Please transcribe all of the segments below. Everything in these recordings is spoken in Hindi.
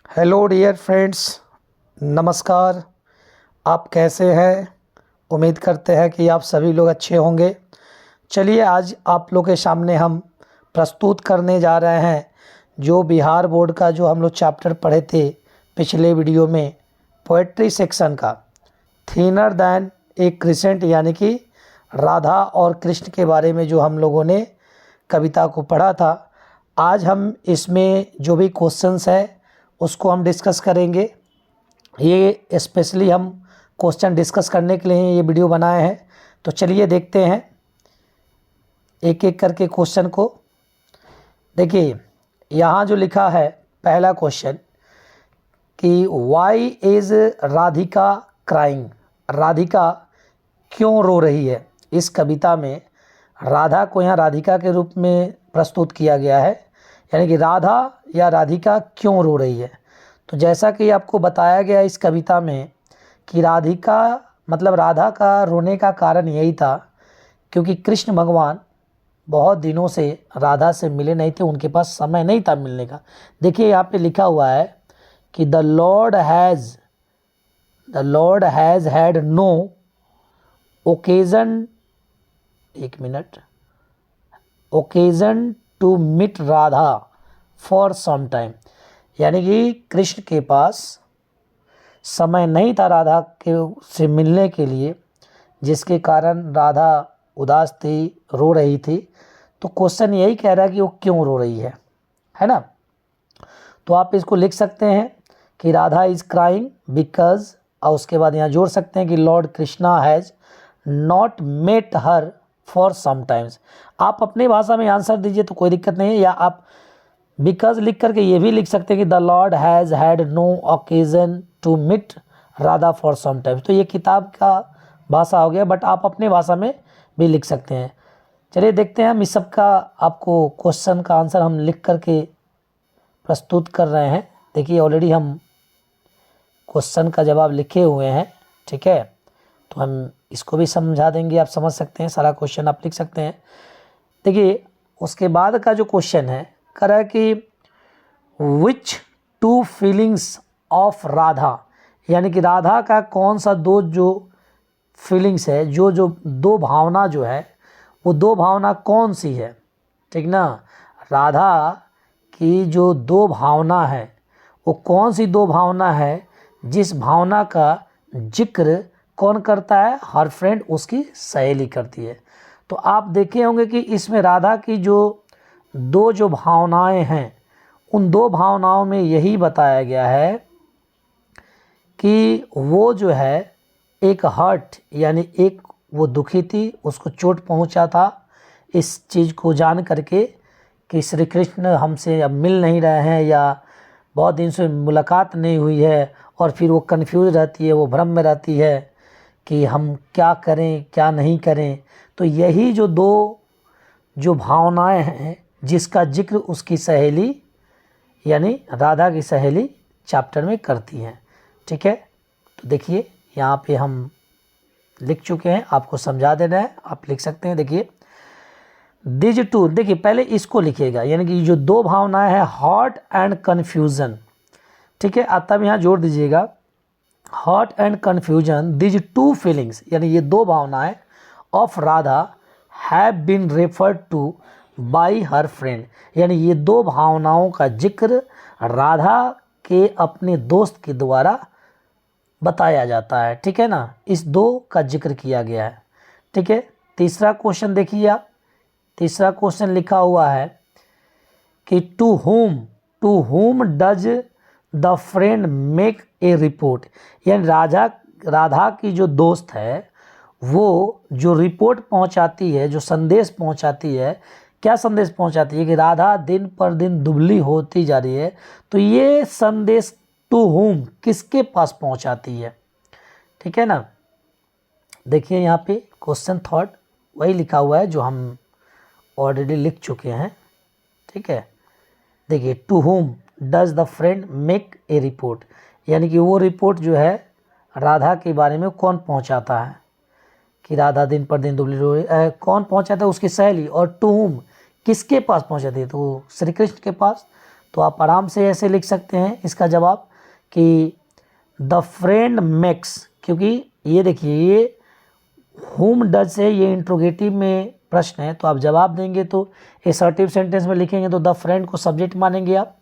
हेलो डियर फ्रेंड्स, नमस्कार। आप कैसे हैं? उम्मीद करते हैं कि आप सभी लोग अच्छे होंगे। चलिए, आज आप लोग के सामने हम प्रस्तुत करने जा रहे हैं जो बिहार बोर्ड का जो हम लोग चैप्टर पढ़े थे पिछले वीडियो में, पोएट्री सेक्शन का थिनर दैन ए क्रिसेंट, यानी कि राधा और कृष्ण के बारे में जो हम लोगों ने कविता को पढ़ा था। आज हम इसमें जो भी क्वेश्चंस है उसको हम डिस्कस करेंगे। ये स्पेशली हम क्वेश्चन डिस्कस करने के लिए ये वीडियो बनाए हैं। तो चलिए देखते हैं एक एक करके क्वेश्चन को। देखिए, यहाँ जो लिखा है पहला क्वेश्चन कि why is Radhika crying, Radhika क्यों रो रही है। इस कविता में राधा को यहाँ राधिका के रूप में प्रस्तुत किया गया है, यानी कि राधा या राधिका क्यों रो रही है। तो जैसा कि आपको बताया गया इस कविता में कि राधिका मतलब राधा का रोने का कारण यही था क्योंकि कृष्ण भगवान बहुत दिनों से राधा से मिले नहीं थे, उनके पास समय नहीं था मिलने का। देखिए यहाँ पे लिखा हुआ है कि the Lord has had no occasion, एक minute, occasion to meet Radha for some time, यानी कि कृष्ण के पास समय नहीं था राधा के से मिलने के लिए, जिसके कारण राधा उदास थी, रो रही थी। तो क्वेश्चन यही कह रहा है कि वो क्यों रो रही है ना। तो आप इसको लिख सकते हैं कि राधा इज़ क्राइंग बिकॉज, और उसके बाद यहाँ जोड़ सकते हैं कि Lord Krishna has not met her for some times. आप अपनी भाषा में आंसर दीजिए तो कोई दिक्कत नहीं है, या आप बिकॉज लिख करके ये भी लिख सकते हैं कि the Lord has had no occasion to meet Radha for some times. तो ये किताब का भाषा हो गया, बट आप अपने भाषा में भी लिख सकते हैं। चलिए देखते हैं हम इस सब का, आपको क्वेश्चन का आंसर हम लिख करके प्रस्तुत कर रहे हैं। देखिए ऑलरेडी हम क्वेश्चन का जवाब लिखे हुए हैं, ठीक है। तो हम इसको भी समझा देंगे, आप समझ सकते हैं, सारा क्वेश्चन आप लिख सकते हैं। देखिए उसके बाद का जो क्वेश्चन है कर है कि विच टू फीलिंग्स ऑफ राधा, यानी कि राधा का कौन सा दो जो फीलिंग्स है, जो दो भावना जो है वो दो भावना कौन सी है, ठीक ना। राधा की जो दो भावना है वो कौन सी दो भावना है, जिस भावना का जिक्र कौन करता है, हर फ्रेंड, उसकी सहेली करती है। तो आप देखे होंगे कि इसमें राधा की जो भावनाएं हैं, उन दो भावनाओं में यही बताया गया है कि वो जो है एक हर्ट, यानी एक वो दुखी थी, उसको चोट पहुंचा था इस चीज़ को जान करके कि श्री कृष्ण हमसे अब मिल नहीं रहे हैं या बहुत दिन से मुलाकात नहीं हुई है, और फिर वो कंफ्यूज रहती है, वो भ्रम में रहती है कि हम क्या करें क्या नहीं करें। तो यही जो दो जो भावनाएं हैं जिसका जिक्र उसकी सहेली यानी राधा की सहेली चैप्टर में करती हैं, ठीक है। तो देखिए यहाँ पे हम लिख चुके हैं, आपको समझा देना है, आप लिख सकते हैं। देखिए दिज टू, देखिए पहले इसको लिखिएगा, यानी कि जो दो भावनाएं हैं हॉट एंड कन्फ्यूज़न, ठीक है। तब यहाँ जोड़ दीजिएगा hot and confusion, these two feelings, यानी ये दो भावनाएं of Radha have been referred to by her friend, यानी ये दो भावनाओं का जिक्र राधा के अपने दोस्त के द्वारा बताया जाता है, ठीक है ना। इस दो का जिक्र किया गया है, ठीक है। तीसरा क्वेश्चन देखिए आप, तीसरा क्वेश्चन लिखा हुआ है कि to whom does the friend make a report, यानी राधा की जो दोस्त है वो जो रिपोर्ट पहुंचाती है, जो संदेश पहुंचाती है, क्या संदेश पहुंचाती है कि राधा दिन पर दिन दुबली होती जा रही है। तो ये संदेश टू होम, किसके पास पहुंचाती है, ठीक है ना। देखिए यहाँ पे क्वेश्चन थर्ड वही लिखा हुआ है जो हम ऑलरेडी लिख चुके हैं, ठीक है। देखिए to whom does the friend make a report, यानी कि वो रिपोर्ट जो है राधा के बारे में कौन पहुंचाता है कि राधा दिन पर दिन दुबली हो रही है, कौन पहुंचाता है, उसकी सहेली। और टू होम, किसके पास पहुंचाती है, तो श्री कृष्ण के पास। तो आप आराम से ऐसे लिख सकते हैं इसका जवाब कि द फ्रेंड मेक्स, क्योंकि ये देखिए ये whom डज से ये इंट्रोगेटिव में प्रश्न है, तो आप जवाब देंगे तो असर्टिव सेंटेंस में लिखेंगे तो द फ्रेंड को सब्जेक्ट मानेंगे आप,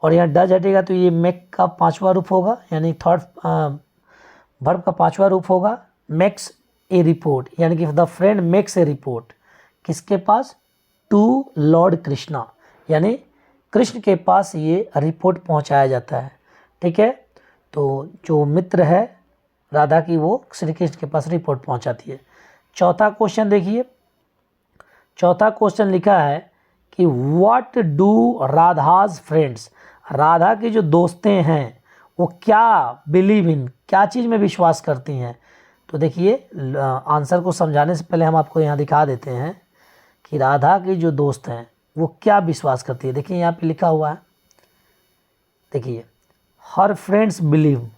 और यहाँ डज हटेगा तो ये मेक का पांचवा रूप होगा, यानी थर्ड वर्ब का पांचवा रूप होगा, मेक्स ए रिपोर्ट, यानी कि the friend makes a report किसके पास, टू लॉर्ड कृष्णा, यानी कृष्ण के पास ये रिपोर्ट पहुंचाया जाता है। ठीक है, तो जो मित्र है राधा की वो श्री कृष्ण के पास रिपोर्ट पहुंचाती है। चौथा क्वेश्चन देखिए, चौथा क्वेश्चन लिखा है कि what do Radha's friends, Radha की जो दोस्तें हैं वो क्या बिलीव इन, क्या चीज़ में विश्वास करती हैं। तो देखिए आंसर को समझाने से पहले हम आपको यहाँ दिखा देते हैं कि राधा की जो दोस्त हैं वो क्या विश्वास करती है। देखिए यहाँ पे लिखा हुआ है, देखिए हर फ्रेंड्स बिलीव,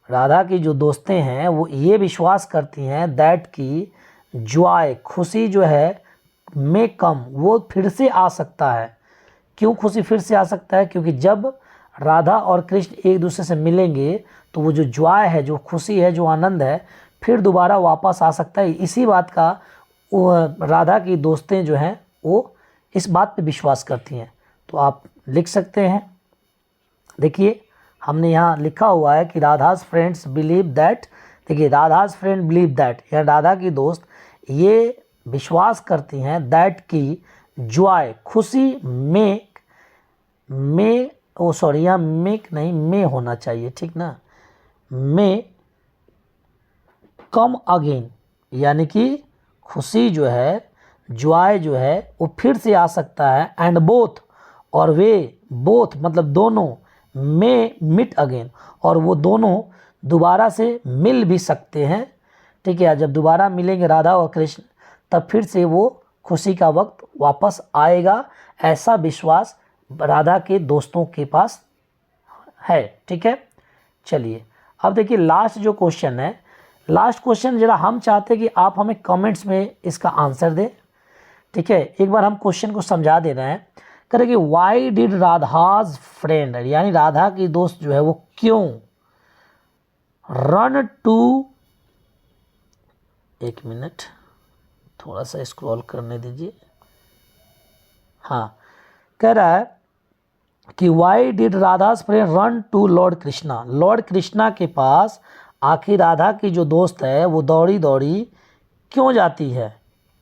राधा की जो दोस्तें हैं वो ये विश्वास करती हैं दैट की जॉय, खुशी जो है में कम, वो फिर से आ सकता है। क्यों खुशी फिर से आ सकता है, क्योंकि जब राधा और कृष्ण एक दूसरे से मिलेंगे तो वो जो जॉय है, जो खुशी है, जो आनंद है, फिर दोबारा वापस आ सकता है। इसी बात का राधा की दोस्तें जो हैं वो इस बात पे विश्वास करती हैं। तो आप लिख सकते हैं, देखिए हमने यहाँ लिखा हुआ है कि राधाज फ्रेंड्स बिलीव दैट, देखिए राधाज फ्रेंड बिलीव दैट, या राधा की दोस्त ये विश्वास करती हैं दैट की जॉय, खुशी में ओ सॉरी यहाँ मेक नहीं में होना चाहिए, ठीक ना, में कम अगेन, यानी कि खुशी जो है, जॉय जो है वो फिर से आ सकता है, एंड बोथ, और वे बोथ मतलब दोनों, में मीट अगेन, और वो दोनों दोबारा से मिल भी सकते हैं। ठीक है, जब दोबारा मिलेंगे राधा और कृष्ण तब फिर से वो खुशी का वक्त वापस आएगा, ऐसा विश्वास राधा के दोस्तों के पास है। ठीक है, चलिए अब देखिए लास्ट जो क्वेश्चन है, लास्ट क्वेश्चन जरा हम चाहते हैं कि आप हमें कमेंट्स में इसका आंसर दें। ठीक है, एक बार हम क्वेश्चन को समझा दे रहे हैं, करें कि वाई डिड राधाज फ्रेंड, यानी राधा की दोस्त जो है वो क्यों रन टू, एक मिनट थोड़ा सा स्क्रॉल करने दीजिए, हाँ कह रहा है कि why did Radha's friend run to lord Krishna, lord Krishna के पास आखिर राधा की जो दोस्त है वो दौड़ी दौड़ी क्यों जाती है,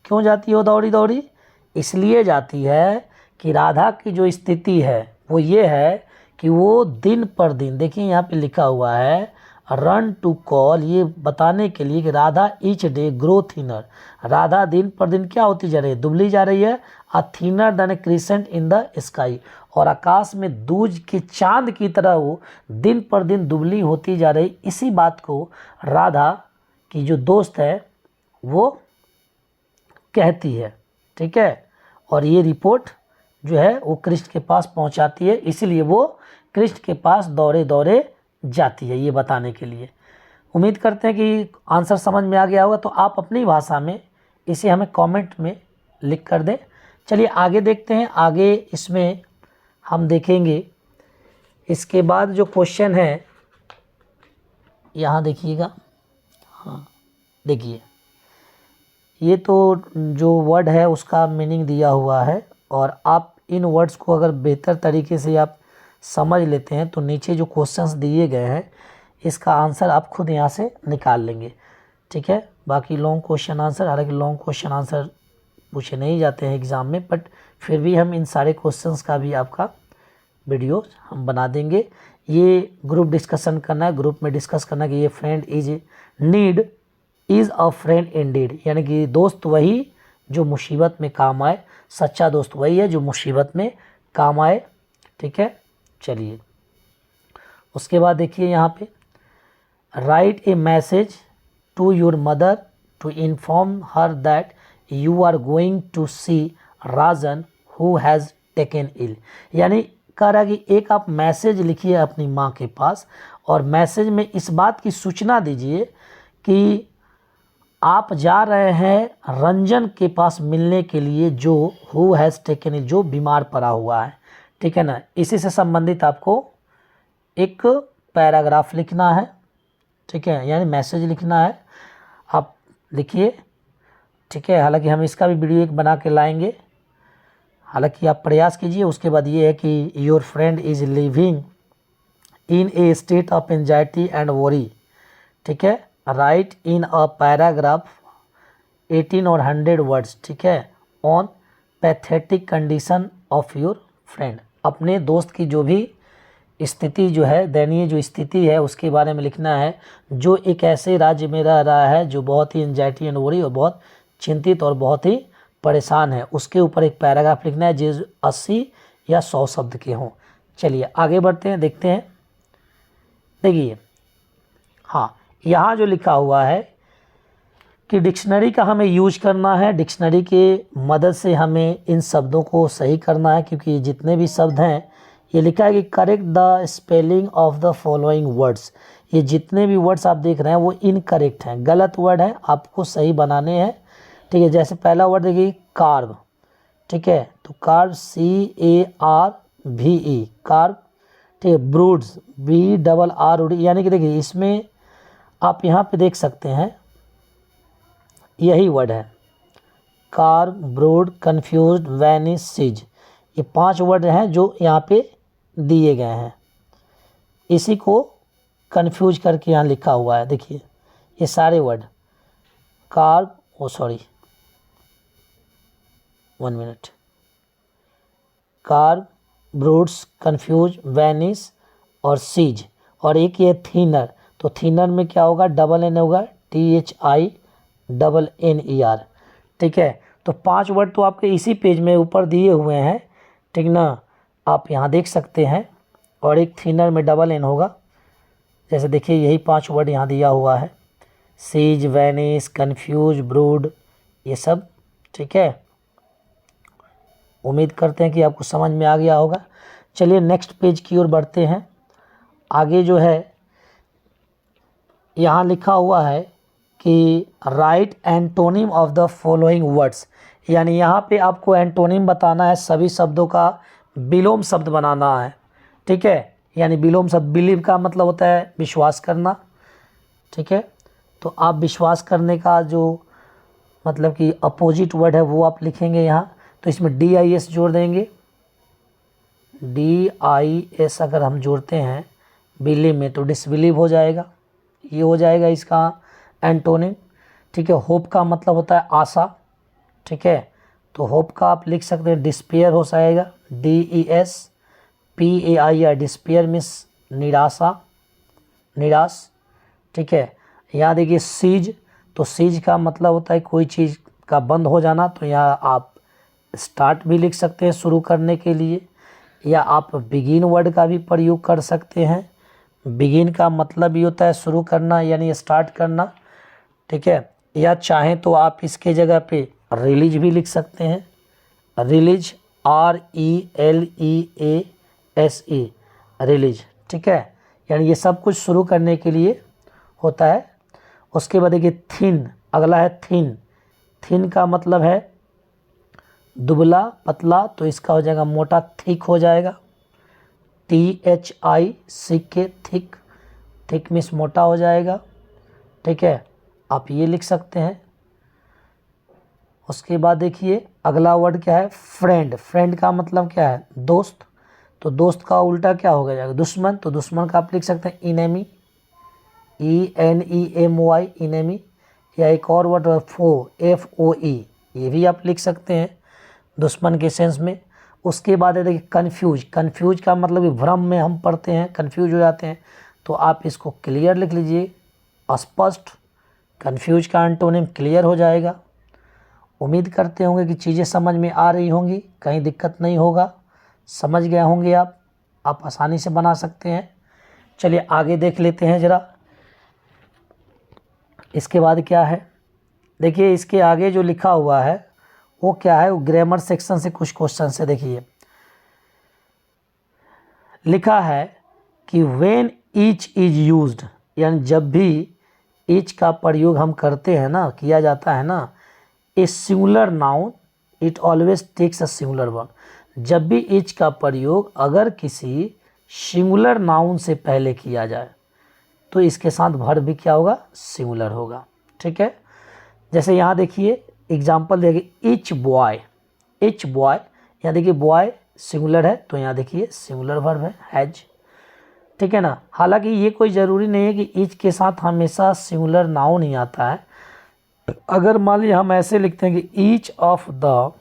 क्यों जाती है वो दौड़ी दौड़ी, इसलिए जाती है कि राधा की जो स्थिति है वो ये है कि वो दिन पर दिन, देखिए यहाँ पे लिखा हुआ है रन टू कॉल, ये बताने के लिए कि Radha each day grow thinner, Radha दिन पर दिन क्या होती जा रही है, दुबली जा रही है, a thinner than a crescent in the sky, और आकाश में दूज के चांद की तरह वो दिन पर दिन दुबली होती जा रही। इसी बात को राधा की जो दोस्त है वो कहती है। ठीक है, और ये रिपोर्ट जो है वो कृष्ण के पास पहुंचाती है, इसीलिए वो कृष्ण के पास दौड़े दौड़े जाती है, ये बताने के लिए। उम्मीद करते हैं कि आंसर समझ में आ गया होगा, तो आप अपनी भाषा में इसे हमें कमेंट में लिख कर दें। चलिए आगे देखते हैं, आगे इसमें हम देखेंगे इसके बाद जो क्वेश्चन है, यहाँ देखिएगा, हाँ देखिए ये तो जो वर्ड है उसका मीनिंग दिया हुआ है, और आप इन वर्ड्स को अगर बेहतर तरीके से आप समझ लेते हैं तो नीचे जो क्वेश्चंस दिए गए हैं इसका आंसर आप खुद यहाँ से निकाल लेंगे। ठीक है, बाकी लॉन्ग क्वेश्चन आंसर, हालांकि लॉन्ग क्वेश्चन आंसर पूछे नहीं जाते हैं एग्ज़ाम में, बट फिर भी हम इन सारे क्वेश्चंस का भी आपका वीडियो हम बना देंगे। ये ग्रुप डिस्कशन करना है, ग्रुप में डिस्कस करना है कि ये friend is need is a friend Indeed, यानी कि दोस्त वही जो मुसीबत में काम आए, सच्चा दोस्त वही है जो मुसीबत में काम आए। ठीक है, चलिए उसके बाद देखिए यहाँ पे write a message to your mother to inform her that you are going to see Rajan who has taken ill, यानी कह रहा है कि एक आप मैसेज लिखिए अपनी माँ के पास, और मैसेज में इस बात की सूचना दीजिए कि आप जा रहे हैं रंजन के पास मिलने के लिए, जो हु हैज़ टेकन इल, जो बीमार पड़ा हुआ है। ठीक है ना। इसी से संबंधित आपको एक पैराग्राफ लिखना है, ठीक है, यानी मैसेज लिखना है, आप लिखिए, ठीक है। हालांकि हम इसका भी वीडियो एक बना के लाएंगे, हालांकि आप प्रयास कीजिए। उसके बाद ये है कि your friend is living in A state of anxiety and worry, ठीक है, राइट इन अ पैराग्राफ 18 और 100 वर्ड्स, ठीक है, on pathetic condition of your friend. अपने दोस्त की जो भी स्थिति जो है, दयनीय जो स्थिति है, उसके बारे में लिखना है, जो एक ऐसे राज्य में रह रहा है जो बहुत ही एंजाइटी एंड वरी और बहुत चिंतित और बहुत ही परेशान है। उसके ऊपर एक पैराग्राफ लिखना है जो 80 या 100 शब्द के हों। चलिए आगे बढ़ते हैं, देखते हैं। देखिए, हाँ, यहाँ जो लिखा हुआ है कि डिक्शनरी का हमें यूज करना है, डिक्शनरी के मदद से हमें इन शब्दों को सही करना है, क्योंकि जितने भी शब्द हैं, ये लिखा है कि correct the spelling of the following words. ये जितने भी वर्ड्स आप देख रहे हैं वो इनकरेक्ट हैं, गलत वर्ड हैं, आपको सही बनाने हैं, ठीक है। जैसे पहला वर्ड देखिए कार्ब, ठीक है, तो कार्ब CARVE, कार्ब, ठीक है। ब्रूड्स BRR, यानी कि देखिए इसमें आप यहाँ पे देख सकते हैं यही वर्ड है, curb, brood, confused, vanish, cease. ये 5 वर्ड हैं जो यहाँ पे दिए गए हैं, इसी को कन्फ्यूज करके यहाँ लिखा हुआ है। देखिए ये सारे word carb, one minute, carb, breeds, confuse, vanish और सीज, और एक ये थीनर, तो थीनर में क्या होगा, डबल एन होगा, THINNER, ठीक है। तो 5 वर्ड तो आपके इसी पेज में ऊपर दिए हुए हैं, ठीक ना, आप यहाँ देख सकते हैं, और एक थीनर में डबल एन होगा। जैसे देखिए यही 5 वर्ड यहाँ दिया हुआ है, सीज, वैनिश, कन्फ्यूज, ब्रूड, ये सब, ठीक है। उम्मीद करते हैं कि आपको समझ में आ गया होगा। चलिए नेक्स्ट पेज की ओर बढ़ते हैं। आगे जो है यहाँ लिखा हुआ है कि right antonym of the following words, यानी यहाँ पे आपको एंटोनिम बताना है, सभी शब्दों का विलोम शब्द बनाना है, ठीक है। यानी विलोम शब्द, बिलीव का मतलब होता है विश्वास करना, ठीक है। तो आप विश्वास करने का जो मतलब कि अपोजिट वर्ड है वो आप लिखेंगे यहाँ, तो इसमें DIS जोड़ देंगे, DIS अगर हम जोड़ते हैं बिलीव में तो डिसबिलीव हो जाएगा, ये हो जाएगा इसका एंटोनिम, ठीक है। होप का मतलब होता है आशा, ठीक है, तो होप का आप लिख सकते हैं डिस्पेयर हो जाएगा, DESPAIR, डिस्पेयर मीन्स निराशा, निराश, ठीक है। यहाँ देखिए सीज, तो सीज का मतलब होता है कोई चीज़ का बंद हो जाना, तो यहाँ आप स्टार्ट भी लिख सकते हैं शुरू करने के लिए, या आप बिगिन वर्ड का भी प्रयोग कर सकते हैं। बिगिन का मतलब ये होता है शुरू करना यानी स्टार्ट करना, ठीक है। या चाहें तो आप इसके जगह पे रिलीज भी लिख सकते हैं, रिलीज, RELEASE, रिलीज, ठीक है। यानी ये सब कुछ शुरू करने के लिए होता है। उसके बाद देखिए थिन, अगला है थिन, थिन का मतलब है दुबला, पतला, तो इसका हो जाएगा मोटा, थिक हो जाएगा, THICK, थिक, थिक मीन्स मोटा हो जाएगा, ठीक है। आप ये लिख सकते हैं। उसके बाद देखिए अगला वर्ड क्या है, फ्रेंड, फ्रेंड का मतलब क्या है, दोस्त, तो दोस्त का उल्टा क्या हो जाएगा, दुश्मन, तो दुश्मन का आप लिख सकते हैं इनेमी, ENEMY, इनेमी, या एक और वर्ड FOE, ये भी आप लिख सकते हैं दुश्मन के सेंस में। उसके बाद है देखिए कन्फ्यूज, कन्फ्यूज का मतलब कि भ्रम में हम पढ़ते हैं, कन्फ्यूज हो जाते हैं, तो आप इसको क्लियर लिख लीजिए, स्पष्ट, कन्फ्यूज का एंटोनिम क्लियर हो जाएगा। उम्मीद करते होंगे कि चीज़ें समझ में आ रही होंगी, कहीं दिक्कत नहीं होगा, समझ गए होंगे आप आसानी से बना सकते हैं। चलिए आगे देख लेते हैं ज़रा, इसके बाद क्या है। देखिए इसके आगे जो लिखा हुआ है वो क्या है, वो ग्रामर सेक्शन से कुछ क्वेश्चन से। देखिए लिखा है कि व्हेन ईच इज यूज्ड, यानी जब भी ईच का प्रयोग हम करते हैं ना, किया जाता है ना, a singular noun it always takes a singular verb, जब भी इच का प्रयोग अगर किसी सिंगुलर नाउन से पहले किया जाए तो इसके साथ वर्ब भी क्या होगा, सिंगुलर होगा। ठीक है, जैसे यहाँ देखिए एग्जाम्पल देखिए, इच बॉय, इच बॉय, यहाँ देखिए बॉय सिंगुलर है तो यहाँ देखिए सिंगुलर वर्ब है हैज। ठीक है ना, हालांकि ये कोई ज़रूरी नहीं है कि इच के साथ हमेशा सिंगुलर नाउन ही आता है। अगर मान लीजिए हम ऐसे लिखते हैं कि ईच ऑफ द,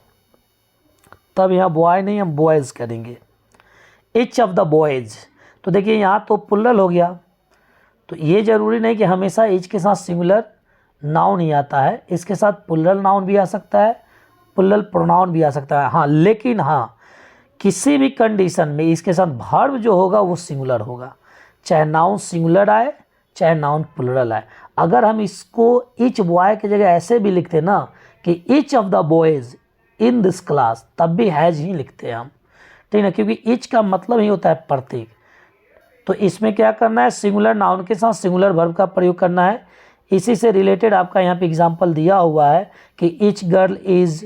तब यहाँ बॉय नहीं हम बॉयज़ करेंगे, ईच ऑफ द बॉयज़। तो देखिए यहाँ तो प्लुरल हो गया, तो ये ज़रूरी नहीं कि हमेशा ईच के साथ सिंगुलर नाउन ही आता है, इसके साथ प्लुरल नाउन भी आ सकता है, प्लुरल प्रोनाउन भी आ सकता है। हाँ, लेकिन हाँ किसी भी कंडीशन में इसके साथ वर्ब जो होगा वो सिंगुलर होगा, चाहे नाउन सिंगुलर आए चाहे नाउन प्लुरल आए। अगर हम इसको ईच बॉय की जगह ऐसे भी लिखते ना कि each of the boys in this class, तब भी हैज ही लिखते हैं हम। ठीक है, क्योंकि ईच का मतलब ही होता है प्रत्येक। तो इसमें क्या करना है, सिंगुलर नाउन के साथ सिंगुलर वर्ब का प्रयोग करना है। इसी से रिलेटेड आपका यहाँ पे एग्जांपल दिया हुआ है कि each girl is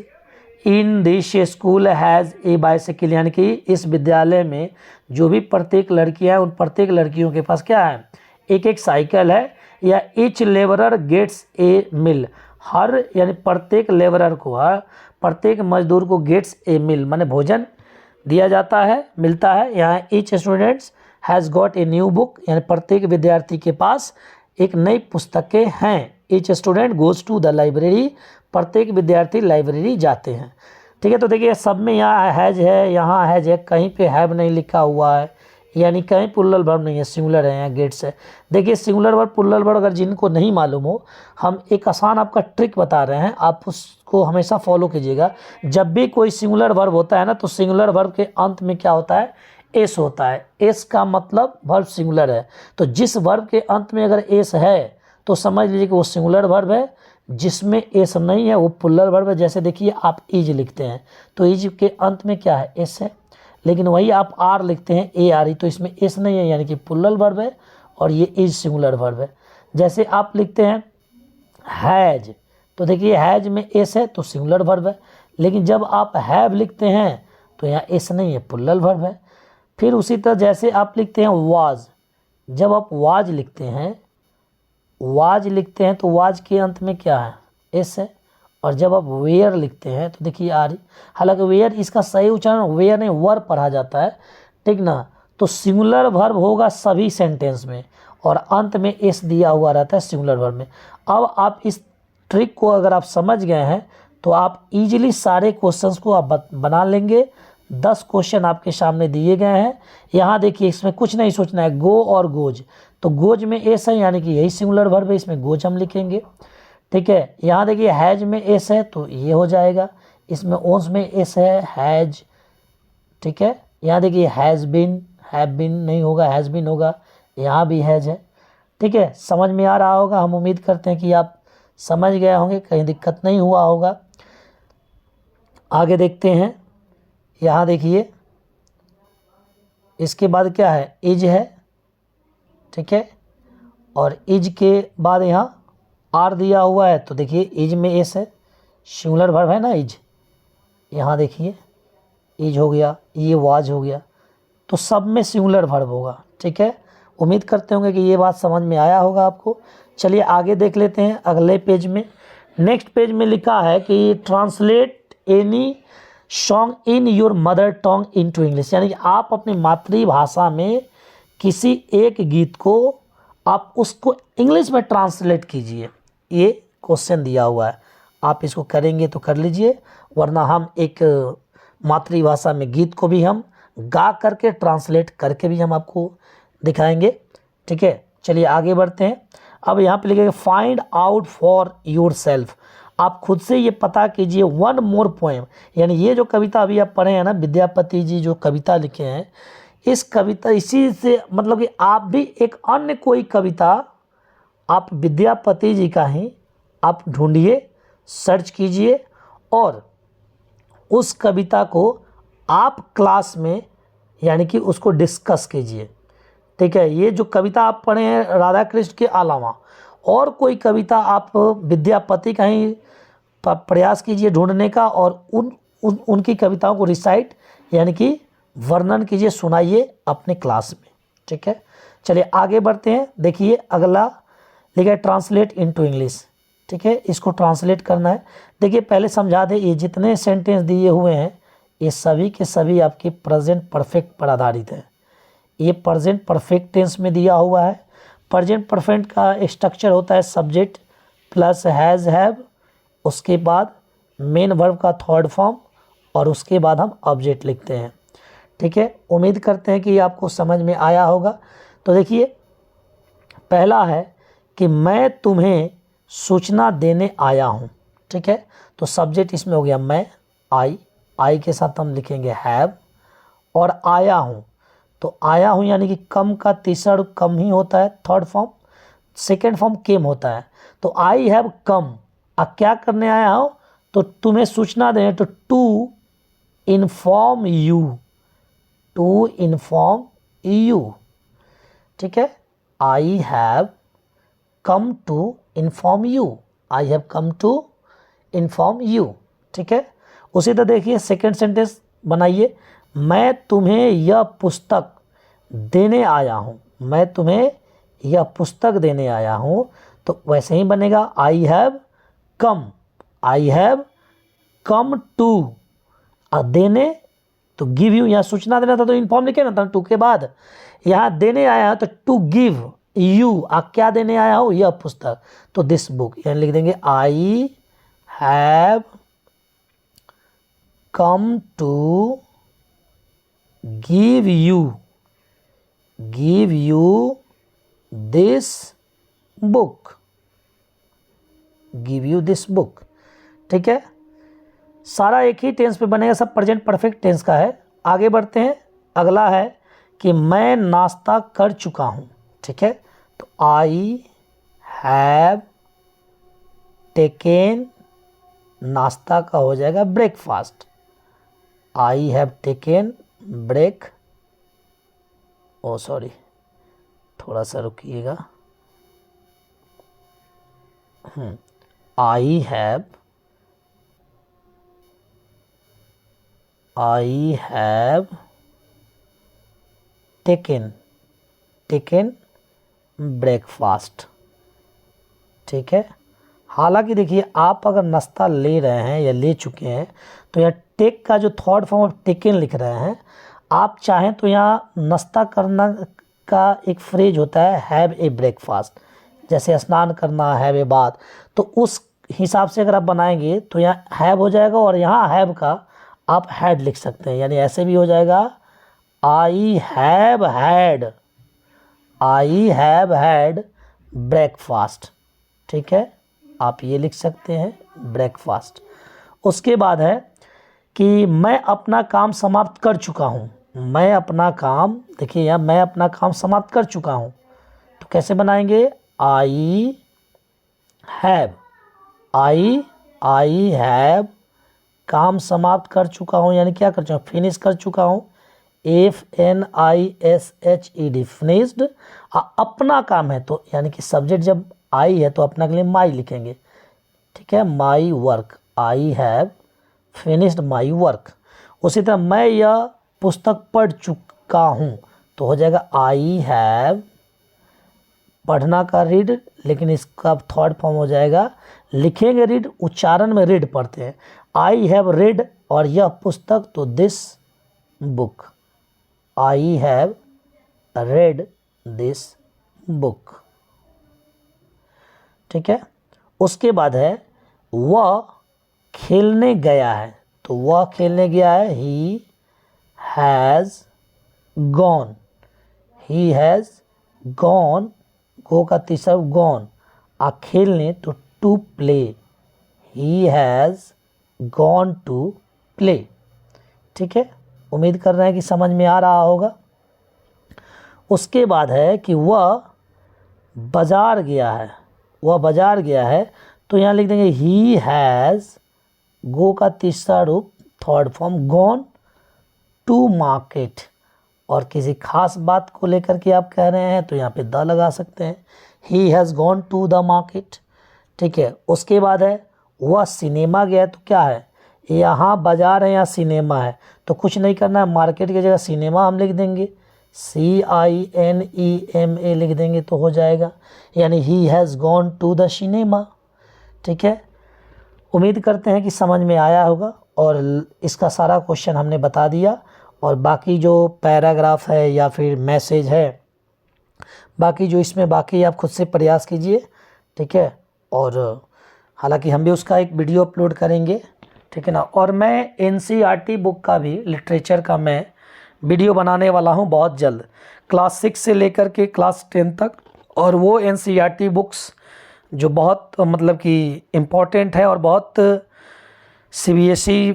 in this school has a bicycle, यानी कि इस विद्यालय में जो भी प्रत्येक लड़कियाँ हैं उन प्रत्येक लड़कियों के पास क्या है, एक एक साइकिल है। या ईच लेबरर गेट्स ए मिल, हर यानी प्रत्येक लेबरर को, हर प्रत्येक मजदूर को गेट्स ए मिल माने भोजन दिया जाता है, मिलता है। यहाँ each students has got a new book, यानी प्रत्येक विद्यार्थी के पास एक नई पुस्तकें हैं। Each student goes to the library, प्रत्येक विद्यार्थी लाइब्रेरी जाते हैं। ठीक है, तो देखिए सब में यहाँ हैज है, यहाँ हैज है, कहीं पे हैव नहीं लिखा हुआ है, यानी कहीं प्लुरल वर्ब नहीं है, सिंगुलर है, यहाँ गेट्स है। देखिए सिंगुलर वर्ब प्लुरल वर्ब अगर जिनको नहीं मालूम हो, हम एक आसान आपका ट्रिक बता रहे हैं, आप उसको हमेशा फॉलो कीजिएगा। जब भी कोई सिंगुलर वर्ब होता है ना, तो सिंगुलर वर्ब के अंत में क्या होता है, एस होता है। एस का मतलब वर्ब सिंगुलर है, तो जिस वर्ब के अंत में अगर एस है तो समझ लीजिए कि वो सिंगुलर वर्ब है, जिसमें एस नहीं है वो प्लुरल वर्ब है। जैसे देखिए आप इज लिखते हैं तो इज के अंत में क्या है, एस है, लेकिन वही आप आर लिखते हैं ए आर ई, तो इसमें एस नहीं है, यानी कि प्लुरल वर्ब है और ये इज सिंगुलर वर्ब है। जैसे आप लिखते हैं हैज, तो देखिए हैज में एस है तो सिंगुलर वर्ब है, लेकिन जब आप हैव लिखते हैं तो यहाँ एस नहीं है, प्लुरल वर्ब है। फिर उसी तरह जैसे आप लिखते हैं वाज, जब आप वाज लिखते हैं, वाज लिखते हैं तो वाज के अंत में क्या है, एस है। और जब आप वेयर लिखते हैं तो देखिए आर, हालांकि वेयर इसका सही उच्चारण वेयर नहीं वर पढ़ा जाता है, ठीक ना। तो सिंगुलर वर्ब होगा सभी सेंटेंस में और अंत में एस दिया हुआ रहता है सिंगुलर वर्ब में। अब आप इस ट्रिक को अगर आप समझ गए हैं तो आप इजीली सारे क्वेश्चंस को आप बना लेंगे। 10 क्वेश्चन आपके सामने दिए गए हैं। यहाँ देखिए इसमें कुछ नहीं सोचना है, गो और गोज, तो गोज में एस है यानी कि यही सिंगुलर वर्ब है, इसमें गोज हम लिखेंगे। ठीक है, यहाँ देखिए हैज में एस है तो ये हो जाएगा, इसमें ओन्स में एस है हैज। ठीक है, यहाँ देखिए हैज़ बिन, हैव बिन नहीं होगा, हैज़ बिन होगा, यहाँ भी हैज है। ठीक है, समझ में आ रहा होगा, हम उम्मीद करते हैं कि आप समझ गए होंगे, कहीं दिक्कत नहीं हुआ होगा। आगे देखते हैं, यहाँ देखिए इसके बाद क्या है, इज है। ठीक है, और इज के बाद यहाँ आर दिया हुआ है, तो देखिए इज में एस है, सिंगुलर वर्ब है ना इज। यहाँ देखिए इज हो गया, ये वाज हो गया, तो सब में सिंगुलर वर्ब होगा। ठीक है, उम्मीद करते होंगे कि ये बात समझ में आया होगा आपको। चलिए आगे देख लेते हैं अगले पेज में। नेक्स्ट पेज में लिखा है कि translate any song in your mother tongue into English, यानी कि आप अपनी मातृभाषा में किसी एक गीत को आप उसको इंग्लिश में ट्रांसलेट कीजिए। ये क्वेश्चन दिया हुआ है, आप इसको करेंगे तो कर लीजिए, वरना हम एक मातृभाषा में गीत को भी हम गा करके ट्रांसलेट करके भी हम आपको दिखाएंगे। ठीक है, चलिए आगे बढ़ते हैं। अब यहाँ पे लिखेगा find out for your self, आप खुद से ये पता कीजिए वन मोर पोएम, यानी ये जो कविता अभी आप पढ़े हैं ना, विद्यापति जी जो कविता लिखे हैं, इस कविता इसी से मतलब कि आप भी एक अन्य कोई कविता आप विद्यापति जी का ही आप ढूंढिए, सर्च कीजिए और उस कविता को आप क्लास में यानी कि उसको डिस्कस कीजिए। ठीक है, ये जो कविता आप पढ़े हैं राधा कृष्ण के अलावा और कोई कविता आप विद्यापति का ही प्रयास कीजिए ढूंढने का और उनकी कविताओं को रिसाइट यानी कि वर्णन कीजिए, सुनाइए अपने क्लास में। ठीक है, चलिए आगे बढ़ते हैं। देखिए अगला लिखा है ट्रांसलेट इनटू इंग्लिश। ठीक है, इसको ट्रांसलेट करना है। देखिए पहले समझा दें, ये जितने सेंटेंस दिए हुए हैं ये सभी के सभी आपके प्रेजेंट परफेक्ट पर आधारित हैं। ये प्रेजेंट परफेक्ट टेंस में दिया हुआ है। प्रेजेंट परफेक्ट का स्ट्रक्चर होता है सब्जेक्ट प्लस हैज़ हैव, उसके बाद मेन वर्ब का थर्ड फॉर्म और उसके बाद हम ऑब्जेक्ट लिखते हैं। ठीक है, उम्मीद करते हैं कि ये आपको समझ में आया होगा। तो देखिए पहला है कि मैं तुम्हें सूचना देने आया हूँ। ठीक है, तो सब्जेक्ट इसमें हो गया मैं, आई के साथ हम लिखेंगे हैव, और आया हूँ तो आया हूँ यानी कि कम का तीसरा रूप कम ही होता है, थर्ड फॉर्म, सेकेंड फॉर्म केम होता है। तो आई हैव कम, अब क्या करने आया हूँ, तो तुम्हें सूचना देने, तो to inform you, to inform you. ठीक है, I have come to inform you, I have come to inform you. ठीक है, उसी तरह देखिए सेकेंड सेंटेंस बनाइए, मैं तुम्हें यह पुस्तक देने आया हूँ, मैं तुम्हें यह पुस्तक देने आया हूँ, तो वैसे ही बनेगा I have come, I have come to, देने तो गिव यू, यहाँ सूचना देना था तो इन्फॉर्म लिखे ना था टू के बाद, यहाँ देने आया है तो टू गिव यू, आप क्या देने आया हो, यह पुस्तक, तो दिस बुक, यहाँ लिख देंगे I have come to give you this book, give you this book. ठीक है, सारा एक ही टेंस पे बनेगा, सब प्रेजेंट परफेक्ट टेंस का है। आगे बढ़ते हैं, अगला है कि मैं नाश्ता कर चुका हूँ। ठीक है, तो आई हैव टेकन, नाश्ता का हो जाएगा breakfast, I have taken break, oh sorry थोड़ा सा रुकिएगा, आई हैव टेकन ब्रेकफास्ट। ठीक है, हालांकि देखिए आप अगर नाश्ता ले रहे हैं या ले चुके हैं तो यहाँ टेक का जो थर्ड फॉर्म ऑफ टेकन लिख रहे हैं, आप चाहें तो यहाँ नाश्ता करना का एक फ्रेज होता है हैव ए ब्रेकफास्ट, जैसे स्नान करना, हैव ए बात, तो उस हिसाब से अगर आप बनाएंगे तो यहाँ हैव हो जाएगा और यहाँ हैव का आप हैड लिख सकते हैं, यानी ऐसे भी हो जाएगा आई हैव हैड ब्रेकफास्ट। ठीक है, आप ये लिख सकते हैं ब्रेकफास्ट। उसके बाद है कि मैं अपना काम समाप्त कर चुका हूँ, मैं अपना काम, देखिए यहाँ मैं अपना काम समाप्त कर चुका हूँ, तो कैसे बनाएंगे, आई हैव काम समाप्त कर चुका हूँ, यानी क्या कर चुका हूँ, फिनिश कर चुका हूँ, FNISHED फिनिश्ड। अपना काम है तो यानी कि सब्जेक्ट जब आई है तो अपना के लिए माई लिखेंगे। ठीक है, my work, I have finished my work. उसी तरह मैं यह पुस्तक पढ़ चुका हूँ, तो हो जाएगा आई हैव, पढ़ना का रीड, लेकिन इसका थर्ड फॉर्म हो जाएगा, लिखेंगे रीड, उच्चारण में रीड पढ़ते हैं, आई हैव रेड, और यह पुस्तक तो this book, I have read this book. ठीक है, उसके बाद है वह खेलने गया है, तो वह खेलने गया है, ही हैज़ गॉन, गो का तीसरा गॉन, आ खेलने तो to play, he has gone to play. ठीक है, उम्मीद कर रहे हैं कि समझ में आ रहा होगा। उसके बाद है कि वह बाजार गया है, तो यहाँ लिख देंगे ही हैज़, गो का तीसरा रूप third form gone to market, और किसी खास बात को लेकर के आप कह रहे हैं तो यहाँ पे द लगा सकते हैं, he has gone to the market. ठीक है, उसके बाद है वह सिनेमा गया, तो क्या है, यहाँ बाज़ार है या सिनेमा है, तो कुछ नहीं करना है, मार्केट की जगह सिनेमा हम लिख देंगे, CINEMA लिख देंगे तो हो जाएगा, यानी he has gone to the cinema. ठीक है, उम्मीद करते हैं कि समझ में आया होगा और इसका सारा क्वेश्चन हमने बता दिया। और बाकी जो पैराग्राफ है या फिर मैसेज है, बाकी जो इसमें बाकी आप खुद से प्रयास कीजिए। ठीक है, और हालांकि हम भी उसका एक वीडियो अपलोड करेंगे। ठीक है ना, और मैं NCERT बुक का भी, लिटरेचर का मैं वीडियो बनाने वाला हूं बहुत जल्द, क्लास 6 से लेकर के क्लास 10 तक। और वो NCERT बुक्स जो बहुत मतलब कि इम्पॉर्टेंट है और बहुत CBSE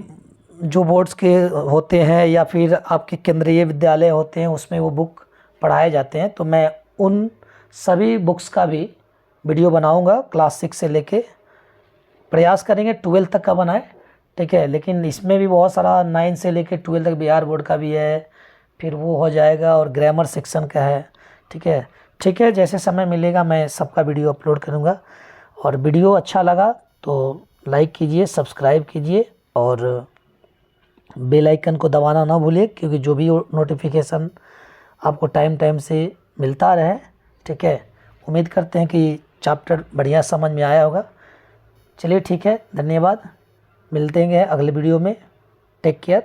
जो बोर्ड्स के होते हैं या फिर आपके केंद्रीय विद्यालय होते हैं उसमें वो बुक पढ़ाए जाते हैं, तो मैं उन सभी बुक्स का भी वीडियो बनाऊंगा। क्लास 6 से लेके प्रयास करेंगे 12 तक का बनाए। ठीक है, लेकिन इसमें भी बहुत सारा 9 से लेके 12 तक बिहार बोर्ड का भी है, फिर वो हो जाएगा और ग्रामर सेक्शन का है। ठीक है, ठीक है, जैसे समय मिलेगा मैं सबका वीडियो अपलोड करूँगा। और वीडियो अच्छा लगा तो लाइक कीजिए, सब्सक्राइब कीजिए और बेल आइकन को दबाना ना भूलिए, क्योंकि जो भी नोटिफिकेशन आपको टाइम टाइम से मिलता रहे। ठीक है, उम्मीद करते हैं कि चैप्टर बढ़िया समझ में आया होगा। चलिए ठीक है, धन्यवाद, मिलते हैं अगले वीडियो में। Take care.